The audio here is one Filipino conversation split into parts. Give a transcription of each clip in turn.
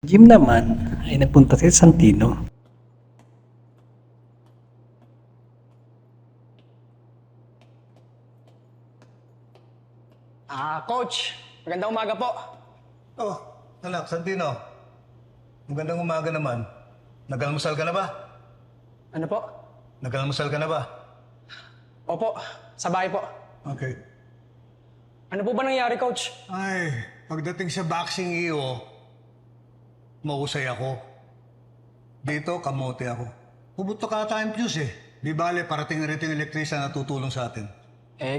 Gym naman ay nagpunta si Santino. Coach. Magandang umaga po. Oh, anak, Santino. Magandang umaga naman. Nag-almusal ka na ba? Ano po? Nag-almusal ka na ba? Opo, sa bahay po. Okay. Ano po ba nangyari, Coach? Ay, pagdating sa boxing iyo, mausay ako. Dito, kamote ako. Pumunta ka time fuse eh. Di bale, parating na rito yung elektrisa na tutulong sa atin.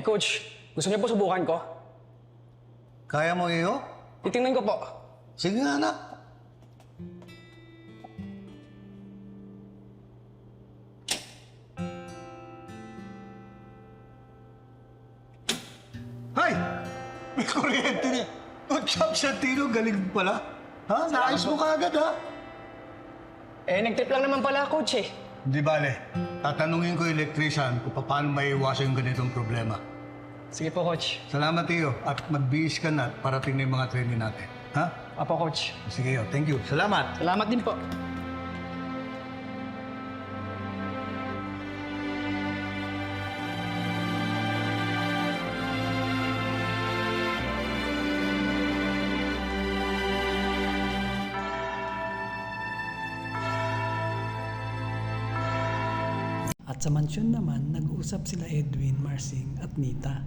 Coach, gusto niyo po subukan ko? Kaya mo iyo? Titingnan ko po. Sige nga, anak. Hay! May kuryente niya. Good job, Santino. Galing mo pala. Ha? Naayos mo kaagad, ha? Nag-trip lang naman pala, Coach eh. Di bale, tatanungin ko yung electrician kung paano may iwasan yung ganitong problema. Sige po, Coach. Salamat iyo at magbihis ka na at parating na yung mga training natin. Ha? Apo, Coach. Sige yo, thank you. Salamat. Salamat din po. At sa mansyon naman, nag-usap sila Edwin, Marsing at Nita.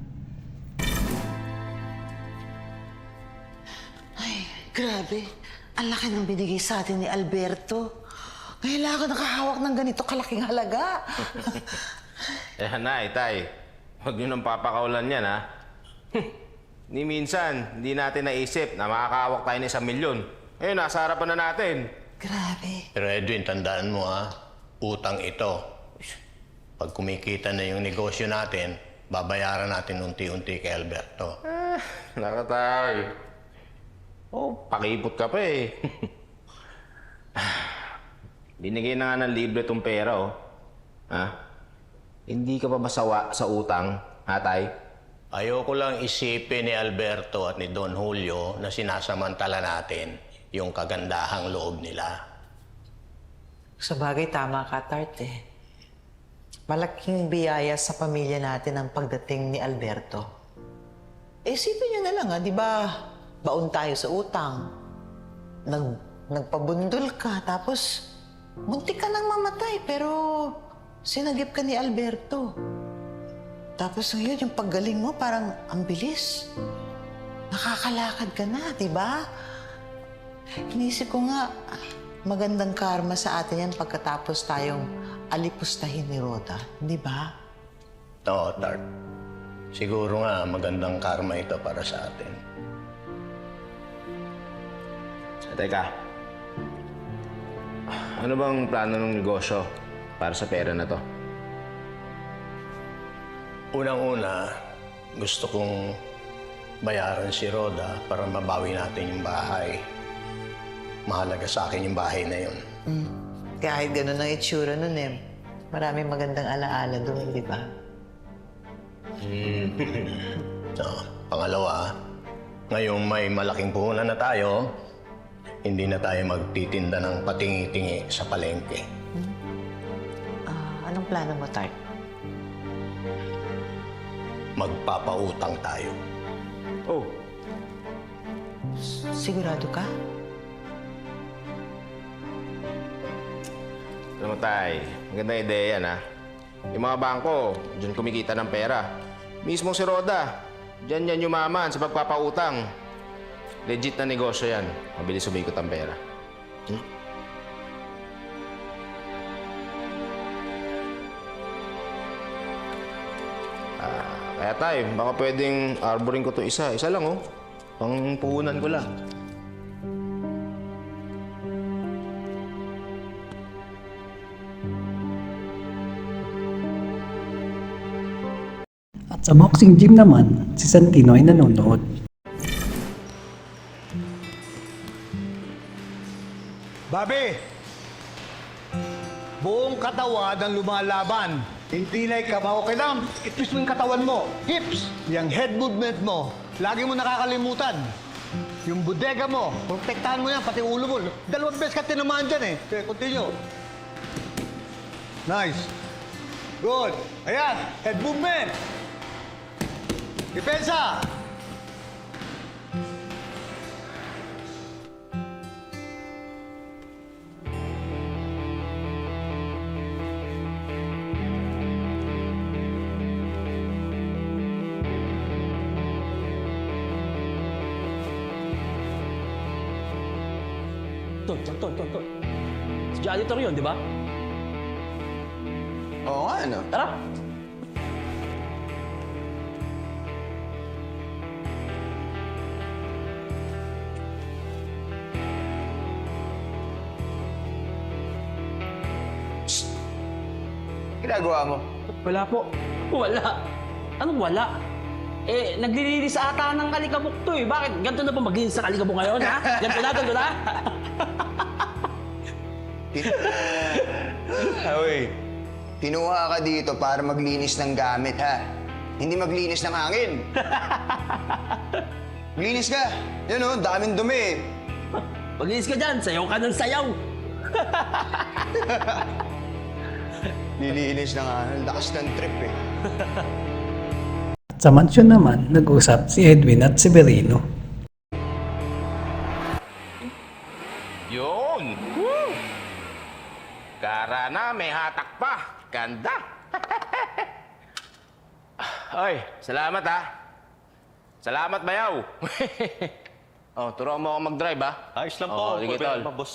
Ay, grabe. Ang laki ng binigay sa atin ni Alberto. Ngayon lang ako nakahawak ng ganito kalaking halaga. Nay, tay. Huwag nyo nang papakawalan yan, ha? Ni minsan, hindi natin naisip na makakahawak tayo ng 1,000,000. Ngayon, nasa harapan na natin. Grabe. Pero Edwin, tandaan mo utang ito. Pag kumikita na yung negosyo natin, babayaran natin unti-unti kay Alberto. Nakatay. Pakipot ka pa eh. Binigay na nga ng libre tong pera, oh. Ha? Hindi ka pa ba sawa sa utang, ha, tay? Ayoko lang isipin ni Alberto at ni Don Julio na sinasamantala natin yung kagandahang loob nila. Sa bagay, tama ka, Tart eh. Malaking biyaya sa pamilya natin ang pagdating ni Alberto. Isipin niyo na lang, di ba? Baon tayo sa utang. Nagpabundol ka, tapos muntik ka nang mamatay, pero sinagip ka ni Alberto. Tapos ngayon, yung paggaling mo, parang ang bilis. Nakakalakad ka na, di ba? Inisip ko nga, magandang karma sa atin yan pagkatapos tayong alipustahin ni Rhoda, di ba? Oo, Tart. Siguro nga magandang karma ito para sa atin. Teka. Ano bang plano ng negosyo para sa pera na to? Unang-una, gusto kong bayaran si Rhoda para mabawi natin yung bahay. Mahalaga sa akin yung bahay na yun. Kahit gano'n ang itsura nun eh. Maraming magandang alaala doon, di ba? So, pangalawa, ngayong may malaking puhunan na tayo, hindi na tayo magtitinda ng patingi-tingi sa palengke. Anong plano mo, Tart? Magpapautang tayo. Oh, Sigurado ka? alam mo, tay, magandang ideya yan, ha? Yung mga bangko, dyan kumikita ng pera. Mismo si Rhoda, dyan yan yumaman sa pagpapautang. Legit na negosyo yan. Mabilis umikot ang pera. Kaya tay, baka pwedeng arborin ko to isa. Isa lang, oh. Pang puhunan ko lang. At sa boxing gym naman, si Santino ay nanonood. Babe! Buong katawan ang lumalaban. Hindi na ikaw. Okay lang. I-twist mo yung katawan mo. Hips. Yung head movement mo. Lagi mo nakakalimutan. Yung bodega mo, protektahan mo yan, pati ulo mo. 2 beses ka tinamaan dyan eh. Okay, continue. Nice. Good. Ayan, head movement. Depensa. Tol. Si janitor yun, di ba? Oo nga, ano? Tara! Ginagawa mo? Wala po. Wala. Anong wala? Eh, naglilinis ata ng kalikabok to eh. Bakit? Ganito na ba maglinis sa kalikabok ngayon, ha? Ganito na? Uy, kinuha ka dito para maglinis ng gamit, ha? Hindi maglinis ng hangin. Maglinis ka. Yan o, daming dumi. Maglinis ka dyan. Sayaw ka ng sayaw. Nilinis na nga. Ang lakas ng trip eh. At sa mansyon naman, nag-usap si Edwin at Severino. Yun! Woo! Kara na, may hatak pa. Ganda! Ay, salamat ha. Salamat, bayaw. Oh, turuan mo ako mag-drive ha. Ayos lang Oo, po. sige, Pwede tol. pa, boss.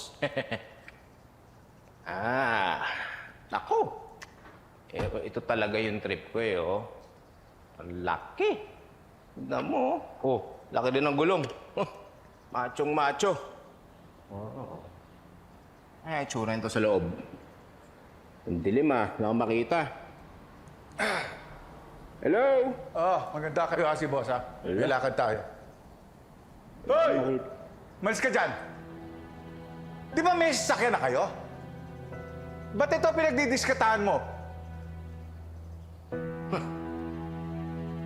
Naku. Ito talaga yung trip ko eh, oh. Ang laki. Tignan mo. Oh, laki din ng gulong. Machong macho. Oh. Ay, tsura nito sa loob. Ang dilim ah. Wala akong makita. Hello? Maganda kayo kasi, boss, ha? May lakad tayo. Hoy! Malis ka dyan! Di ba may sasakyan na kayo? Ba't ito pinagdidiskatahan mo?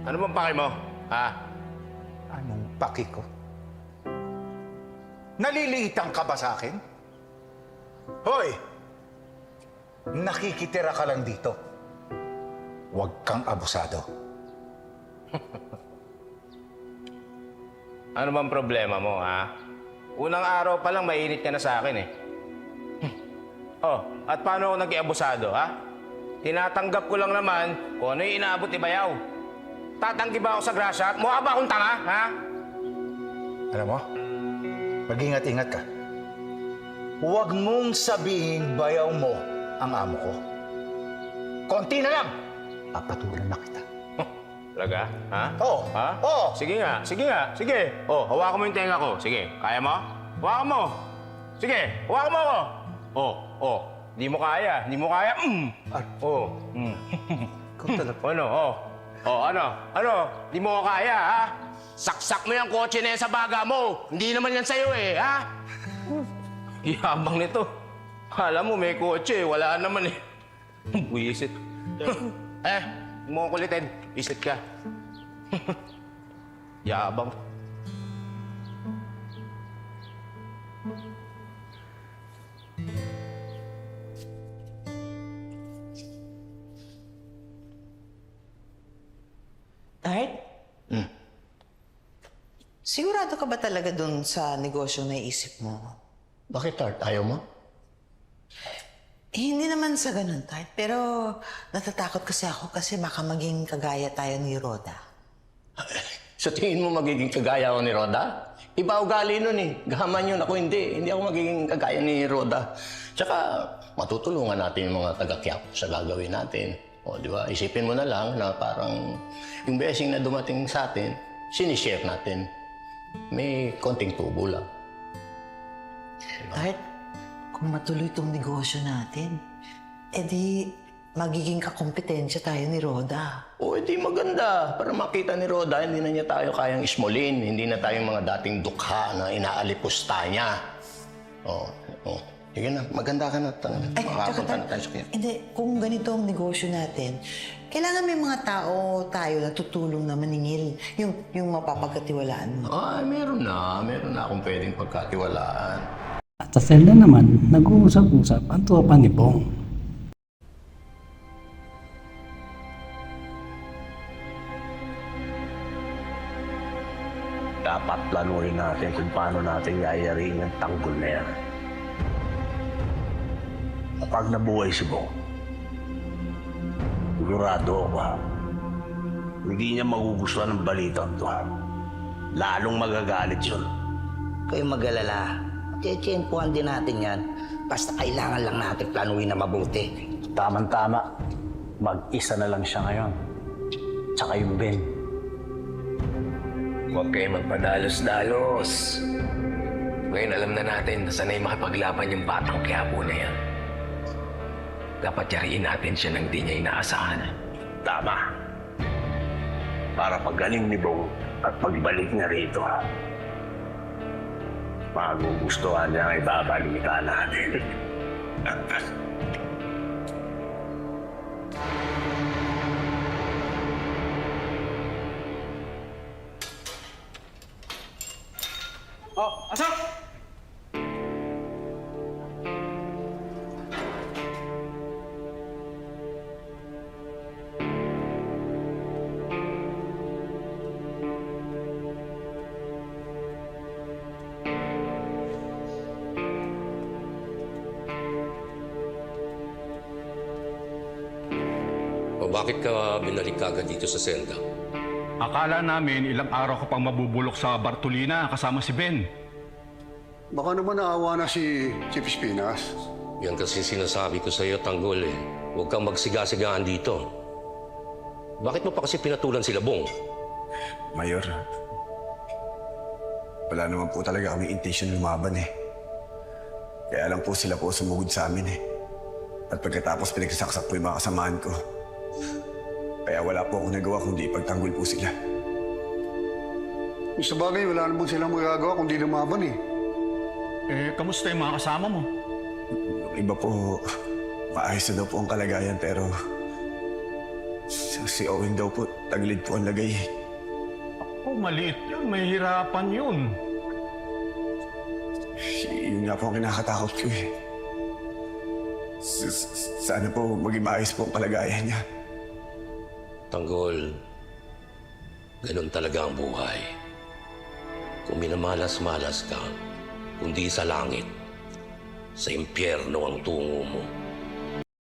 Ano bang pake mo? Ha? Anong paki ko? Naliliitan ka ba sa akin? Hoy! Nakikitira ka lang dito. Huwag kang abusado. Ano bang problema mo, ha? Unang araw pa lang, mainit ka na sa akin eh. Oh, at paano ako nag-iabusado, ha? Tinatanggap ko lang naman kung ano yung inaabot ni Bayaw. Tatanggi ba ako sa grasya? Mukha ba akong tanga, ha? Alam mo, mag-ingat-ingat ka. Huwag mong sabihin bayaw mo ang amo ko. Konti na lang, papatulan na kita. Talaga? Ha? Oo. Ha? Oo. Sige nga, sige nga, sige. Oh, hawakan mo yung tenga ko. Sige, kaya mo? Hawakan mo. Sige, hawakan mo ako. Oh. Di mo kaya, di mo kaya. Oh. Ano? Ano? Di mo kaya, ha? Saksak mo yung kotse na yan sa baga mo. Hindi naman yan sa'yo eh, ha? Yabang nito. Alam mo, may kotse, wala naman eh. Buisit. Di mo ko kulitin. Isit ka. Yabang. Art? Sigurado ka ba talaga dun sa negosyo na isip mo? Bakit, Art? Ayaw mo? Hindi naman sa ganun, Tart. Pero natatakot kasi ako kasi baka maging kagaya tayo ni Rhoda. Sa tingin mo magiging kagaya ako ni Rhoda? Iba ugali nun eh. Gahaman yun. Ako hindi. Hindi ako magiging kagaya ni Rhoda. Tsaka matutulungan natin yung mga taga-Quiapo sa gagawin natin. O, di ba? Isipin mo na lang na parang yung blessing na dumating sa atin, sinishare natin. May konting tubo lang. Tart, kung matuloy itong negosyo natin, edi magiging kakompetensya tayo ni Rhoda. O, edi maganda. Para makita ni Rhoda, hindi na niya tayo kayang ismolin. Hindi na tayo mga dating dukha na inaalipusta niya. O. Sige na, maganda ka na. Ay, Makapunta na tayo sa kanya. hindi, kung ganito ang negosyo natin, kailangan may mga tao tayo na tutulong na maningil. Yung mapapagkatiwalaan mo. Ay, meron na. Meron na akong pwedeng pagkatiwalaan. At sa selda naman, nag-uusap-usap ang tropa ni Bong. Dapat planuhin natin kung paano natin yayarin yung tanggol na yan. Kapag nabuhay si Bong, sigurado ako, hindi niya magugustuhan ng balitang to. Lalong magagalit yun. Kayo mag-alala. Tiyempuhan din natin yan. Basta kailangan lang natin planuhin na mabuti. Tama-tama. Mag-isa na lang siya ngayon. Tsaka yung Ben. Huwag kayo magpadalos-dalos. Ngayon alam na natin na sanay makipaglaban yung batang Quiapo na yan. Dapat yariin natin siya nang di niya inaasahan. Tama. Para pagaling ni Bong at pagbalik niya rito, magugustuhan niya ang ibabalita natin. Oh, asok! O bakit ka binalik kagad dito sa selda? Akala namin ilang araw ka pang mabubulok sa Bartolina kasama si Ben. Baka naman naawa na si Chief Espinas. Yan kasi sinasabi ko sa iyo, Tanggol eh. Huwag kang magsiga-sigaan dito. Bakit mo pa kasi pinatulan sila, Bong? Mayor, wala naman po talaga kami intention lumaban eh. Kaya lang po sila po sumugod sa amin eh. At pagkatapos pinagsasaksak po yung mga kasamaan ko. Kaya wala po akong nagawa kundi ipagtanggol po sila. Sa bagay, wala naman silang magagawa kundi lumaban eh. Kamusta yung mga kasama mo? Yung iba po, maayos na daw po ang kalagayan pero si Owen daw po, tagilid po ang lagay eh. Oh, maliit yun. May hirapan yun. Yun nga po ang kinakatakot ko eh. Sana po maging maayos po ang kalagayan niya. Tanggol, ganun talaga ang buhay. Kung minamalas-malas ka, kundi sa langit, sa impyerno ang tungo mo.